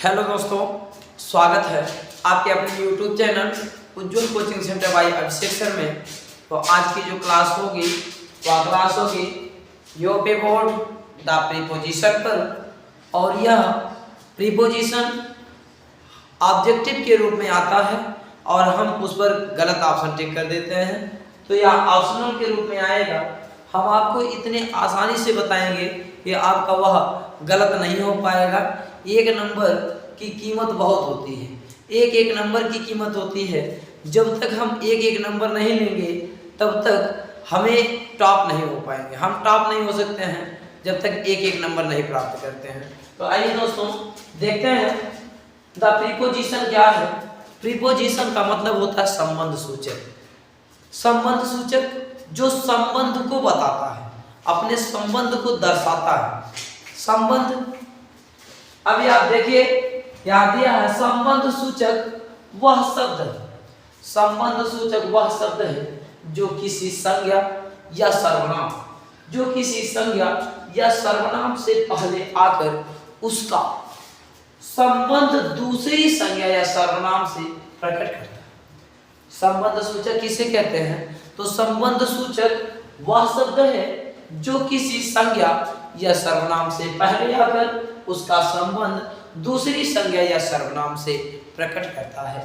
Hello दोस्तों, स्वागत है आपके अपने यूट्यूब चैनल उज्ज्वल कोचिंग सेंटर बाय अभिषेक सर में। तो आज की जो क्लास होगी वह क्लास होगी यो पेबोर्ड द प्रीपोजिशन पर, और यह प्रीपोजिशन ऑब्जेक्टिव के रूप में आता है और हम उस पर गलत ऑप्शन टिक कर देते हैं। तो यह ऑप्शनल के रूप में आएगा। हम आपको इतने आसानी से बताएंगे कि आपका वह गलत नहीं हो पाएगा। एक नंबर की कीमत बहुत होती है, एक एक नंबर की कीमत होती है। जब तक हम एक एक नंबर नहीं लेंगे तब तक हमें टॉप नहीं हो पाएंगे। हम टॉप नहीं हो सकते हैं जब तक एक एक नंबर नहीं प्राप्त करते हैं। तो आइए दोस्तों देखते हैं द प्रीपोजिशन क्या है। प्रीपोजिशन का मतलब होता है संबंध सूचक। संबंध सूचक जो संबंध को बताता है, अपने संबंध को दर्शाता है। संबंध, अभी आप देखिए यहाँ दिया है संबंध सूचक वह शब्द है। संबंध सूचक वह शब्द है जो किसी संज्ञा या सर्वनाम, जो किसी संज्ञा या सर्वनाम से पहले आकर उसका संबंध दूसरी संज्ञा या सर्वनाम से प्रकट करता है। संबंध सूचक किसे कहते हैं? तो संबंध सूचक वह शब्द है जो किसी संज्ञा या सर्वनाम से पहले आकर उसका संबंध दूसरी संज्ञा या सर्वनाम से प्रकट करता है।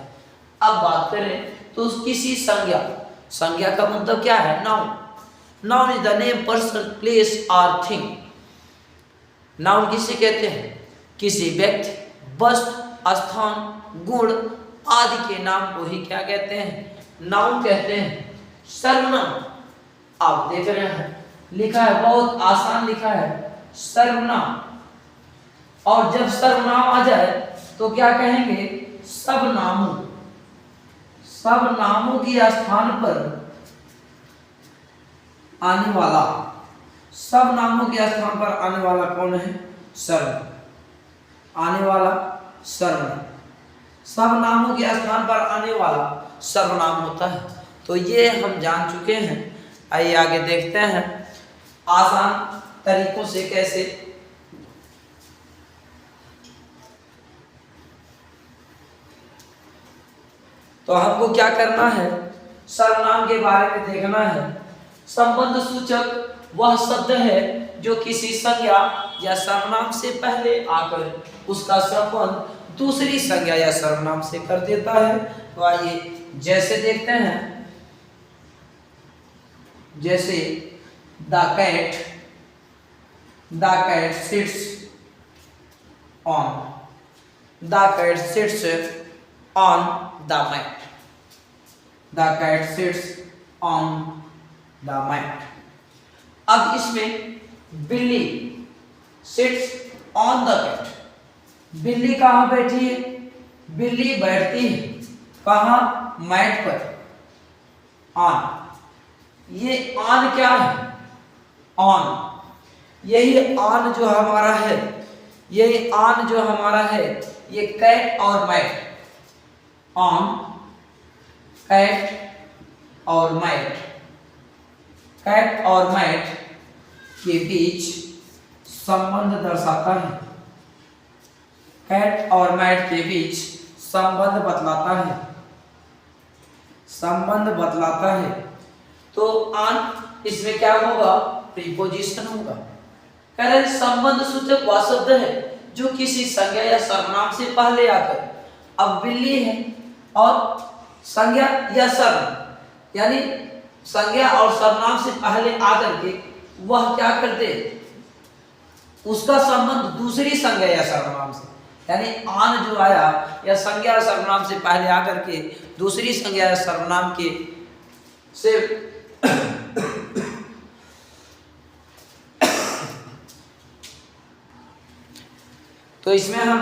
अब बात करें तो किसी संज्ञा, संज्ञा का मतलब क्या है? Noun. Noun is the name, person, place और थिंग। नाउन किसे कहते हैं? किसी व्यक्ति, वस्तु, स्थान, गुण आदि के नाम को ही क्या कहते हैं? नाउन कहते हैं। सर्वनाम, आप देख रहे हैं लिखा है, बहुत आसान लिखा है, सर्वनाम। और जब सर्वनाम आ जाए तो क्या कहेंगे? सब नामों, सब नामों के स्थान पर आने वाला, सब नामों के स्थान पर आने वाला कौन है? सर्वनाम। आने वाला सर्वनाम, सब नामों के स्थान पर आने वाला सर्वनाम होता है। तो ये हम जान चुके हैं। आइए आगे देखते हैं आसान तरीकों से कैसे। तो हमको क्या करना है? सर्वनाम के बारे में देखना है। संबंध सूचक वह शब्द है जो किसी संज्ञा या सर्वनाम से पहले आकर उसका संबंध दूसरी संज्ञा या सर्वनाम से कर देता है। तो आइए जैसे देखते हैं, जैसे the cat sits on, the cat sits on the mat, the cat sits on the mat. अब इसमें बिल्ली सिट्स ऑन द कैट, बिल्ली कहाँ बैठी है? बिल्ली बैठती है कहाँ? मैट पर। ऑन, ये ऑन क्या है? ऑन, यही ऑन जो हमारा है, यही ऑन जो हमारा है, ये कैट और मैट। ऑन, कैट और मैट, कैट और मैट के बीच संबंध दर्शाता है। कैट और मैट के बीच संबंध बतलाता है, संबंध बतलाता है। तो ऑन इसमें क्या होगा? प्रीपोजिशन होगा। कह रहे संबंध सूचक वह शब्द है जो किसी संज्ञा या सर्वनाम से पहले आकर, अब बिल्ली है और संज्ञा या सर्वनाम, यानी संज्ञा और सर्वनाम से पहले आकर के वह क्या करते? उसका संबंध दूसरी संज्ञा या सर्वनाम से, यानी ऑन जो आया या संज्ञा या सर्वनाम से पहले आकर के दूसरी संज्ञा या सर्वनाम के से तो इसमें हम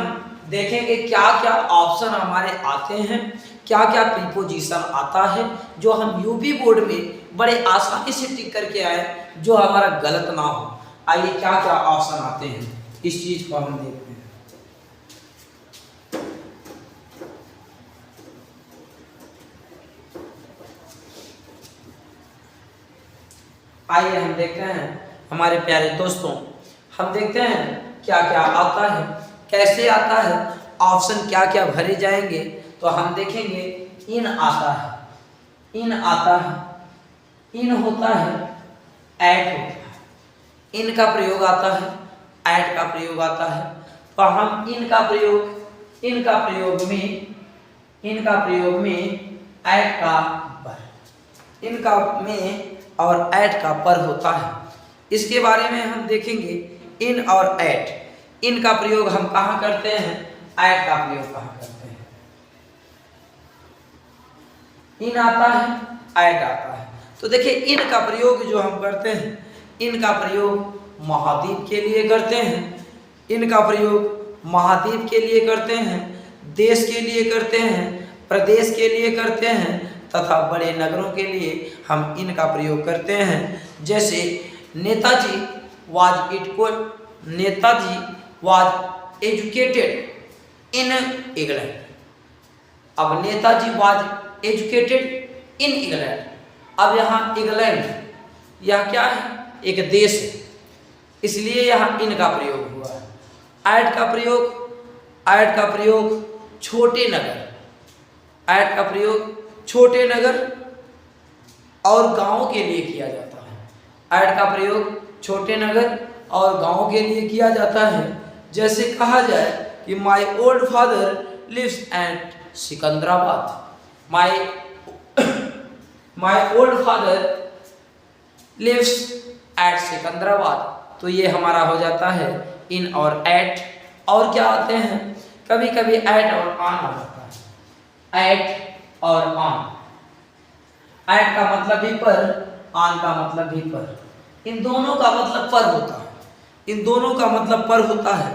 देखेंगे क्या क्या ऑप्शन हमारे आते हैं, क्या क्या प्रीपोजिशन आता है जो हम यूपी बोर्ड में बड़े आसानी से टिक करके आए, जो हमारा गलत ना हो। आइए क्या क्या ऑप्शन आते हैं इस चीज को हम देखते हैं। आइए हम देखते हैं हमारे प्यारे दोस्तों, हम देखते हैं क्या क्या आता है, कैसे आता है ऑप्शन क्या क्या भरे जाएंगे, तो हम देखेंगे इन आता है, इन आता है, इन होता है, एट होता है, इन का प्रयोग आता है, एट का प्रयोग आता है। तो हम इनका प्रयोग में एट का पर, इनका में और एट का पर होता है। इसके बारे में हम देखेंगे इन और एट, इन का प्रयोग हम कहाँ करते हैं, एट का प्रयोग कहाँ करते हैं। इन आता है, एट आता है। तो देखिए इन का प्रयोग जो हम करते हैं, इनका प्रयोग महाद्वीप के लिए करते हैं, इनका प्रयोग महाद्वीप के लिए करते हैं, देश के लिए करते हैं, प्रदेश के लिए करते हैं तथा बड़े नगरों के लिए हम इनका प्रयोग करते हैं। जैसे Netaji was educated in England. अब Netaji was educated in England, अब यहाँ इंग्लैंड यह क्या है, एक देश है, इसलिए यहाँ इनका प्रयोग हुआ है। एट का प्रयोग छोटे नगर, एट का प्रयोग छोटे नगर और गांवों के लिए किया जाता है। एट का प्रयोग छोटे नगर और गांवों के लिए किया जाता है। जैसे कहा जाए कि my old father lives at Secunderabad, my old father lives at Secunderabad. तो ये हमारा हो जाता है इन और एट। और क्या आते हैं, कभी कभी एट और ऑन आ जाता है, एट और ऑन। एट का मतलब भी पर, ऑन का मतलब भी पर, इन दोनों का मतलब पर होता है, इन दोनों का मतलब पर होता है।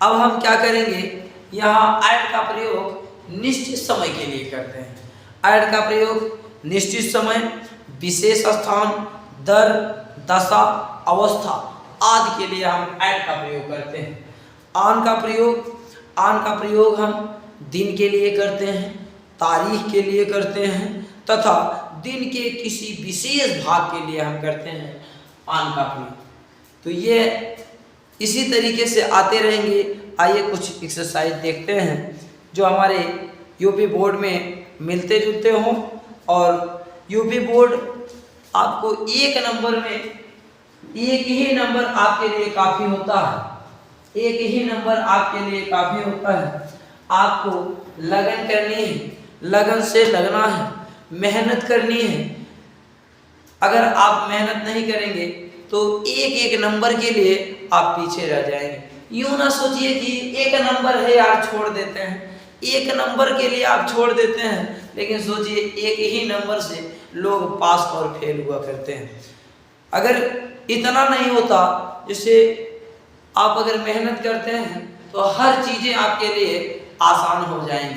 अब हम क्या करेंगे, यहाँ एट का प्रयोग निश्चित समय के लिए करते हैं। एट का प्रयोग निश्चित समय, विशेष स्थान, दर, दशा, अवस्था आदि के लिए हम एट का प्रयोग करते हैं। ऑन का प्रयोग हम दिन के लिए करते हैं, तारीख के लिए करते हैं तथा दिन के किसी विशेष भाग के लिए हम करते हैं ऑन का प्रयोग। तो ये इसी तरीके से आते रहेंगे। आइए कुछ एक्सरसाइज देखते हैं जो हमारे यूपी बोर्ड में मिलते जुलते हों, और यूपी बोर्ड आपको एक नंबर में, एक ही नंबर आपके लिए काफ़ी होता है, एक ही नंबर आपके लिए काफ़ी होता है। आपको लगन करनी है, लगन से लगना है, मेहनत करनी है। अगर आप मेहनत नहीं करेंगे तो एक एक नंबर के लिए आप पीछे रह जाएंगे। यूँ ना सोचिए कि एक नंबर है यार छोड़ देते हैं, एक नंबर के लिए आप छोड़ देते हैं, लेकिन सोचिए एक ही नंबर से लोग पास और फेल हुआ करते हैं। अगर इतना नहीं होता, जैसे आप अगर मेहनत करते हैं तो हर चीज़ें आपके लिए आसान हो जाएंगी।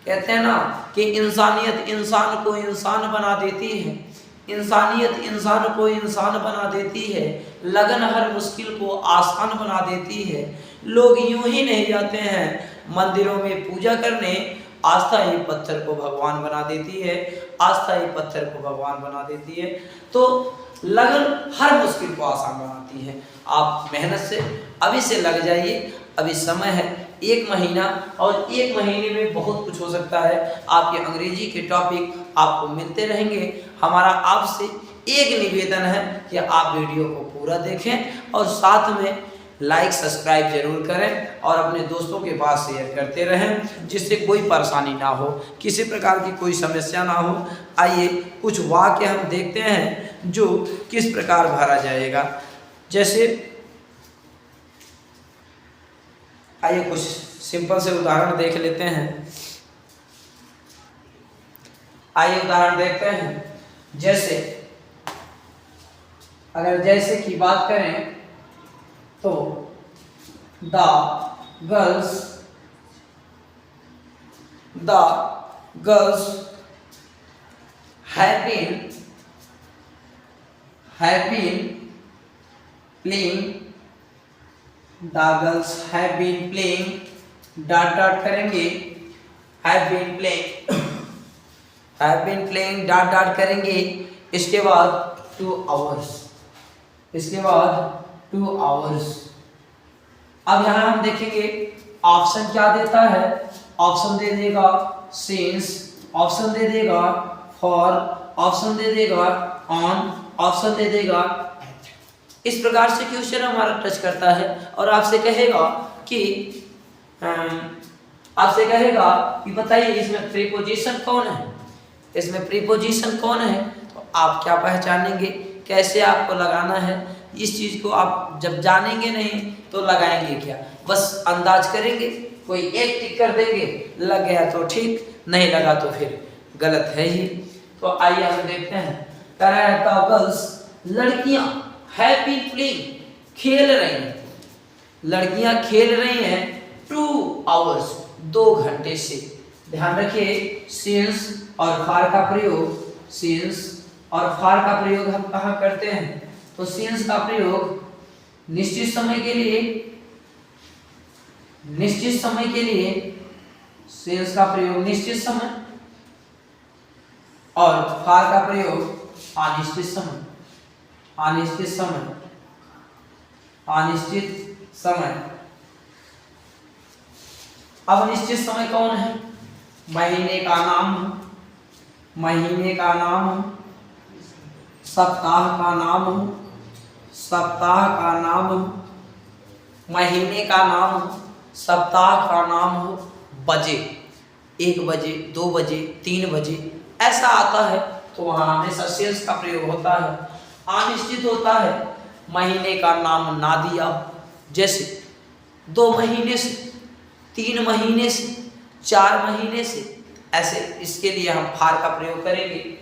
कहते हैं ना कि इंसानियत इंसान को इंसान बना देती है, इंसानियत इंसान को इंसान बना देती है, लगन हर मुश्किल को आसान बना देती है। लोग यूं ही नहीं जाते हैं मंदिरों में पूजा करने, आस्था ही पत्थर को भगवान बना देती है, आस्था ही पत्थर को भगवान बना देती है। तो लगन हर मुश्किल को आसान बनाती है। आप मेहनत से अभी से लग जाइए, अभी समय है, एक महीना, और एक महीने में बहुत कुछ हो सकता है। आपके अंग्रेजी के टॉपिक आपको मिलते रहेंगे। हमारा आपसे एक निवेदन है कि आप वीडियो को पूरा देखें और साथ में लाइक सब्सक्राइब जरूर करें और अपने दोस्तों के पास शेयर करते रहें, जिससे कोई परेशानी ना हो, किसी प्रकार की कोई समस्या ना हो। आइए कुछ वाक्य हम देखते हैं जो किस प्रकार भरा जाएगा। जैसे आइए कुछ सिंपल से उदाहरण देख लेते हैं। आइए उदाहरण देखते हैं। जैसे अगर जैसे की बात करें तो the girls have been playing, the girls have been playing, dot dot करेंगे, have been playing dot dot करेंगे, इसके बाद 2 hours, इसके बाद 2 hours। अब यहाँ हम देखेंगे ऑप्शन क्या देता है, ऑप्शन दे देगा सिंस, ऑप्शन दे देगा फॉर, ऑप्शन दे देगा ऑन, ऑप्शन दे देगा एट। इस प्रकार से क्वेश्चन हमारा टच करता है और आपसे कहेगा कि बताइए इसमें प्रीपोजिशन कौन है, इसमें प्रीपोजिशन कौन है। तो आप क्या पहचानेंगे, कैसे आपको लगाना है, इस चीज को आप जब जानेंगे नहीं तो लगाएंगे क्या, बस अंदाज करेंगे, कोई एक टिक कर देंगे, लग गया तो ठीक, नहीं लगा तो फिर गलत है ही। तो आइए हम देखते हैं। कह रहा है द गर्ल्स, लड़कियां हैव बीन प्लेइंग, खेल रही हैं, लड़कियां खेल रही हैं 2 आवर्स, 2 घंटे से। ध्यान रखिए सिंस और फॉर का प्रयोग, सिंस और फॉर का प्रयोग हम कहाँ करते हैं, तो सिंस का प्रयोग निश्चित समय के लिए, निश्चित समय के लिए सिंस का प्रयोग निश्चित समय और फॉर का प्रयोग अनिश्चित समय, अनिश्चित समय, अनिश्चित समय। अब निश्चित समय कौन है, महीने का नाम, महीने का नाम, सप्ताह का नाम, सप्ताह का नाम, महीने का नाम, सप्ताह का नाम हो, बजे, 1 बजे, 2 बजे, 3 बजे ऐसा आता है तो वहां हमेशा सेल्स का प्रयोग होता है। अनिश्चित होता है, महीने का नाम ना दिया, जैसे 2 महीने से, 3 महीने से, 4 महीने से, ऐसे इसके लिए हम फार का प्रयोग करेंगे।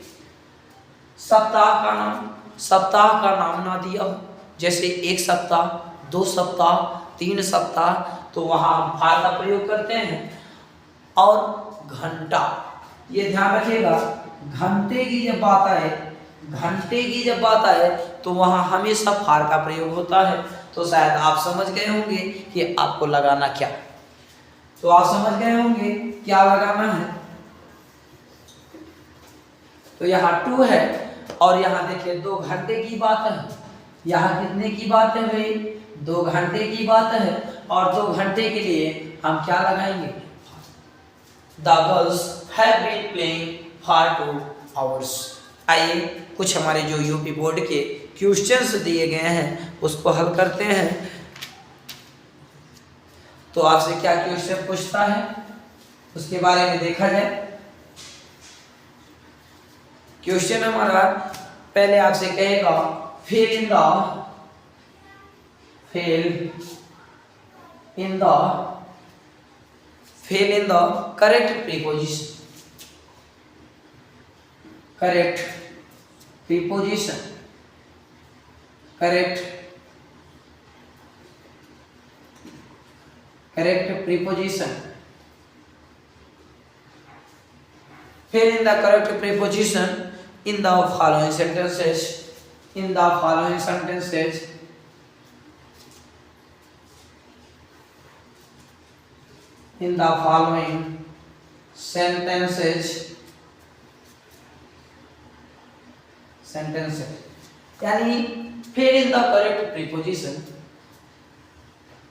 सप्ताह का नाम, सप्ताह का नाम ना दिया हो, जैसे 1 सप्ताह, 2 सप्ताह, 3 सप्ताह, तो वहां हम फार का प्रयोग करते हैं। और घंटा, ये ध्यान रखिएगा, घंटे की जब बात आए, घंटे की जब बात आए तो वहां हमेशा फार का प्रयोग होता है। तो शायद आप समझ गए होंगे कि आपको लगाना क्या, तो आप समझ गए होंगे क्या लगाना है। तो यहाँ 2 है और यहाँ देखिए 2 घंटे की बात है, यहाँ कितने की बात है भाई, 2 घंटे की बात है और 2 घंटे के लिए हम क्या लगाएंगे, the girls have been playing for 2 hours. आइए कुछ हमारे जो यूपी बोर्ड के क्वेश्चंस दिए गए हैं उसको हल करते हैं। तो आपसे क्या क्वेश्चन पूछता है उसके बारे में देखा जाए। क्वेश्चन हमारा पहले आपसे कहेगा fill in the, fill in the, fill in the correct preposition, correct preposition, correct, correct preposition. Fill in the correct preposition in the following sentences. In the following sentences. In the following sentences. Sentences. यानी fill in the correct preposition.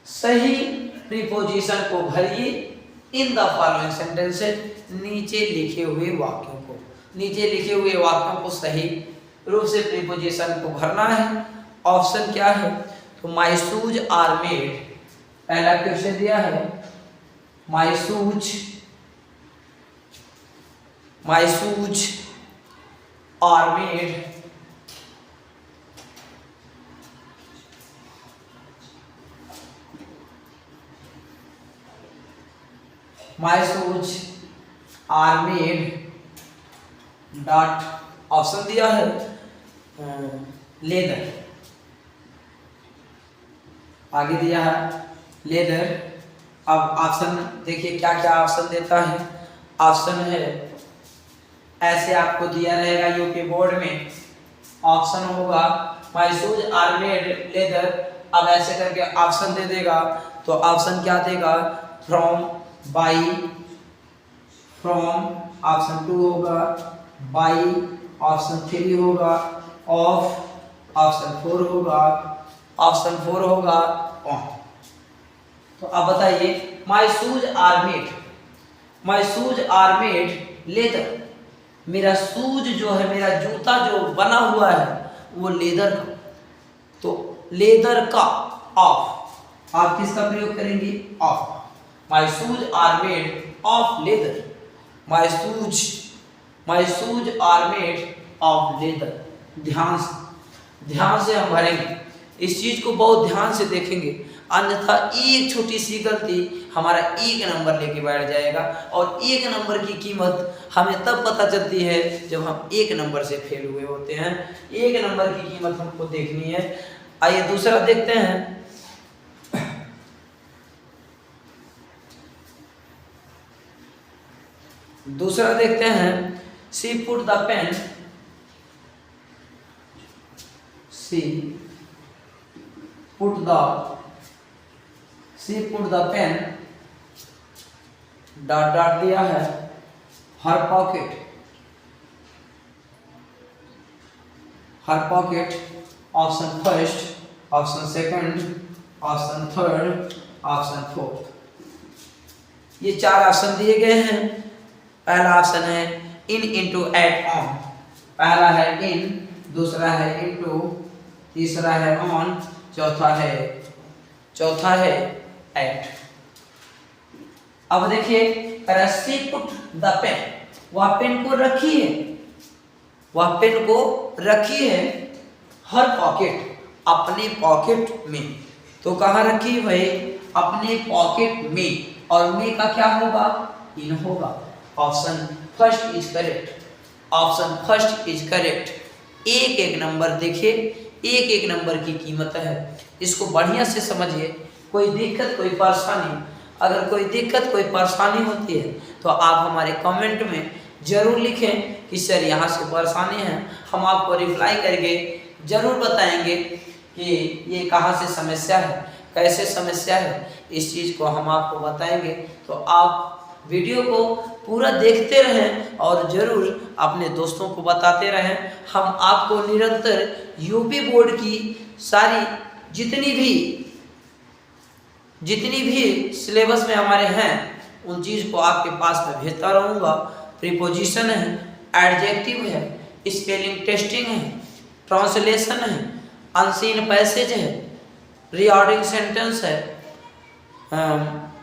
सही preposition को भरिए in the following sentences, नीचे लिखे हुए वाक्यों को, नीचे लिखे हुए वाक्यों को सही रूप से प्रीपोजिशन को भरना है। ऑप्शन क्या है, तो माय शूज आर मेड, पहला क्वेश्चन दिया है my shoes, my shoes are made, my shoes are made dot, option दिया है लेदर, आगे दिया है लेदर। अब ऑप्शन देखिए क्या क्या ऑप्शन देता है। ऑप्शन है ऐसे आपको दिया रहेगा यूपी बोर्ड में, ऑप्शन होगा my shoes are made leather, अब ऐसे करके ऑप्शन दे देगा। तो ऑप्शन क्या देगा, फ्रॉम, बाई, फ्रॉम, ऑप्शन 2 होगा, बाई, ऑप्शन 3 होगा, ऑफ, ऑप्शन 4 होगा, ऑप्शन 4 होगा, ऑन। तो अब बताइए my shoes are made, my shoes are made leather, मेरा शूज जो है, मेरा जूता जो बना हुआ है वो लेदर का। तो लेदर का ऑफ, आप किसका प्रयोग करेंगे? Of. My shoes are made of leather, my shoes are made of leather. ध्यान से हम भरेंगे, इस चीज को बहुत ध्यान से देखेंगे, अन्यथा एक छोटी सी गलती हमारा 1 नंबर लेके बैठ जाएगा। और 1 नंबर की कीमत हमें तब पता चलती है जब हम 1 नंबर से फेल हुए होते हैं। 1 नंबर की कीमत हमको देखनी है। आइए दूसरा देखते हैं। दूसरा देखते हैं, she put the pen, she put the pen, dot dot दिया है, her pocket, option first, option second, option third, option fourth. ये 4 ऑप्शन दिए गए हैं। पहला ऑप्शन है इन, इंटू, एट, ऑन। पहला है इन, दूसरा है इंटू, तीसरा है ऑन, चौथा है एट। अब देखिए, शी पुट द पेन, वह पेन को रखी है, हर पॉकेट, अपने पॉकेट में। तो कहाँ रखी भाई? अपने पॉकेट में, और में का क्या होगा? इन होगा। Option first is correct. एक नंबर देखिए, एक नंबर की कीमत है। इसको बढ़िया से समझिए। कोई दिक्कत, कोई परेशानी, अगर कोई दिक्कत, कोई परेशानी होती है तो आप हमारे कमेंट में जरूर लिखें कि सर यहाँ से परेशानी है। हम आपको रिप्लाई करके जरूर बताएंगे कि ये कहाँ से समस्या है, कैसे समस्या है, इस चीज़ को हम आपको बताएंगे। तो आप वीडियो को पूरा देखते रहें और जरूर अपने दोस्तों को बताते रहें। हम आपको निरंतर यूपी बोर्ड की सारी जितनी भी सिलेबस में हमारे हैं उन चीज़ को आपके पास में भेजता रहूँगा। प्रीपोजिशन है, एडजेक्टिव है, स्पेलिंग टेस्टिंग है, ट्रांसलेशन है, अनसीन पैसेज है, रिकॉर्डिंग सेंटेंस है,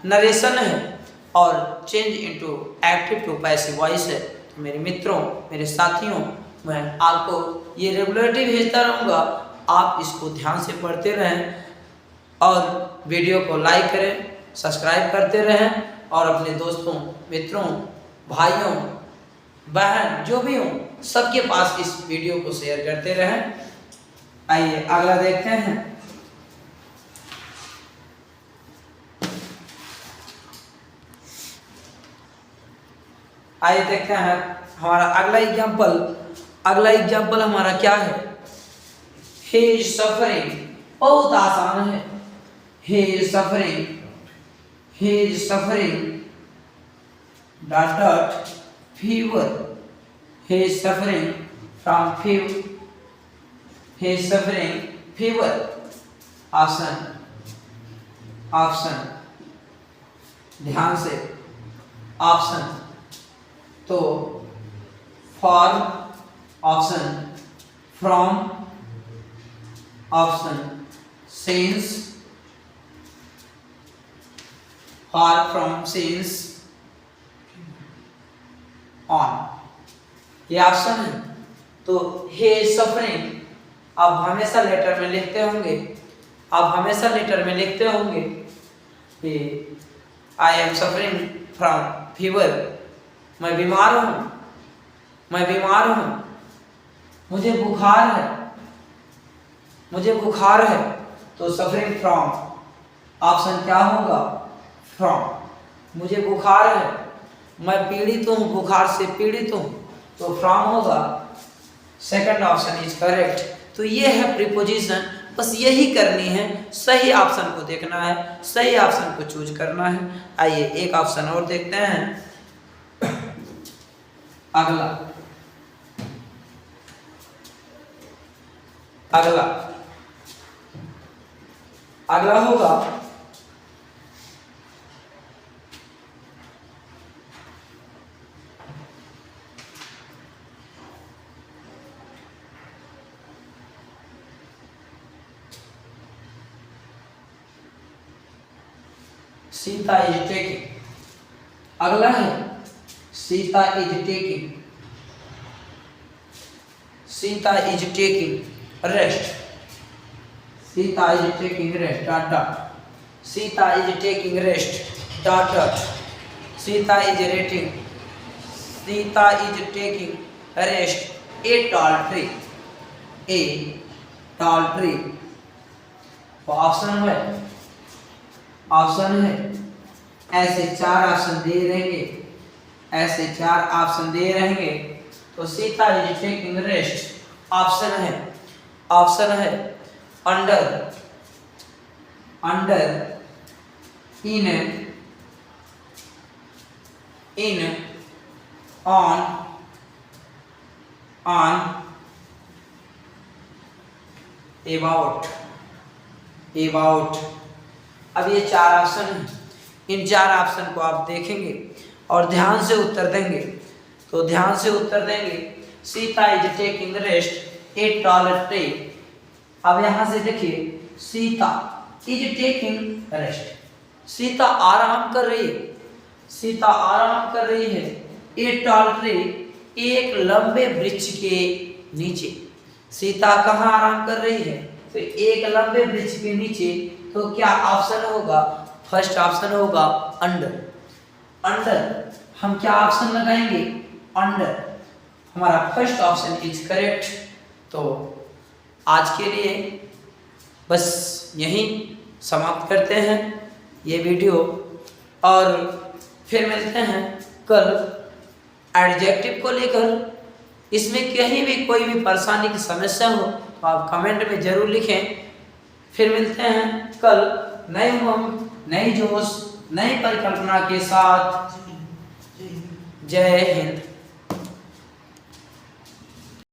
नरेशन है और change into active to passive voice है। तो मेरे मित्रों, मेरे साथियों, मैं आपको ये रेगुलरिटी भेजता रहूँगा। आप इसको ध्यान से पढ़ते रहें और वीडियो को लाइक करें, सब्सक्राइब करते रहें और अपने दोस्तों, मित्रों, भाइयों, बहन जो भी हों सबके पास इस वीडियो को शेयर करते रहें। आइए अगला देखते हैं। आइए देखते हैं हमारा अगला एग्जाम्पल हमारा क्या है? he is suffering, बहुत आसान है। he is suffering dot fever, he is suffering from fever, he is suffering fever। Option ध्यान से, ऑप्शन तो for, option from, option since, for from since, on, ये ऑप्शन है। तो हे सफरिंग आप हमेशा लेटर में लिखते होंगे, कि I am suffering from fever, मैं बीमार हूँ, मुझे बुखार है। तो सफरिंग फ्रॉम, ऑप्शन क्या होगा? फ्रॉम। मुझे बुखार है, मैं पीड़ित हूँ, बुखार से पीड़ित हूँ, तो फ्रॉम होगा। Second option is correct. तो ये है प्रीपोजिशन, बस यही करनी है, सही ऑप्शन को देखना है, सही ऑप्शन को चूज करना है। आइए एक ऑप्शन और देखते हैं। अगला होगा सीता इज टेकिंग। अगला है Sita is taking, Sita is taking rest, Sita is taking rest, dot dot. Sita is taking rest, dot dot. Sita is rating, Sita is taking rest a tall tree, a tall tree. तो ऑप्शन है, ऑप्शन है, ऐसे 4 ऑप्शन दे रहेंगे, ऐसे 4 option दे रहेंगे। तो Sita is taking rest option है, option है under, under, in, in, on, on, about, about. अब ये 4 ऑप्शन हैं, इन 4 ऑप्शन को आप देखेंगे और ध्यान से उत्तर देंगे। तो ध्यान से उत्तर देंगे, Sita is taking rest a tall tree. अब यहाँ से देखिए, Sita is taking rest, Sita आराम कर रही है, सीता आराम कर रही है ए टॉल ट्री, एक लंबे वृक्ष के नीचे। सीता कहाँ आराम कर रही है? तो एक लंबे वृक्ष के नीचे। तो क्या ऑप्शन होगा? फर्स्ट ऑप्शन होगा अंडर, अंडर। हम क्या ऑप्शन लगाएंगे? अंडर। हमारा फर्स्ट ऑप्शन इज करेक्ट। तो आज के लिए बस यहीं समाप्त करते हैं ये वीडियो, और फिर मिलते हैं कल एडजेक्टिव को लेकर। इसमें कहीं भी कोई भी परेशानी की समस्या हो तो आप कमेंट में जरूर लिखें। फिर मिलते हैं कल नए उमंग, नई जोश, नई परिकल्पना के साथ। जय हिंद।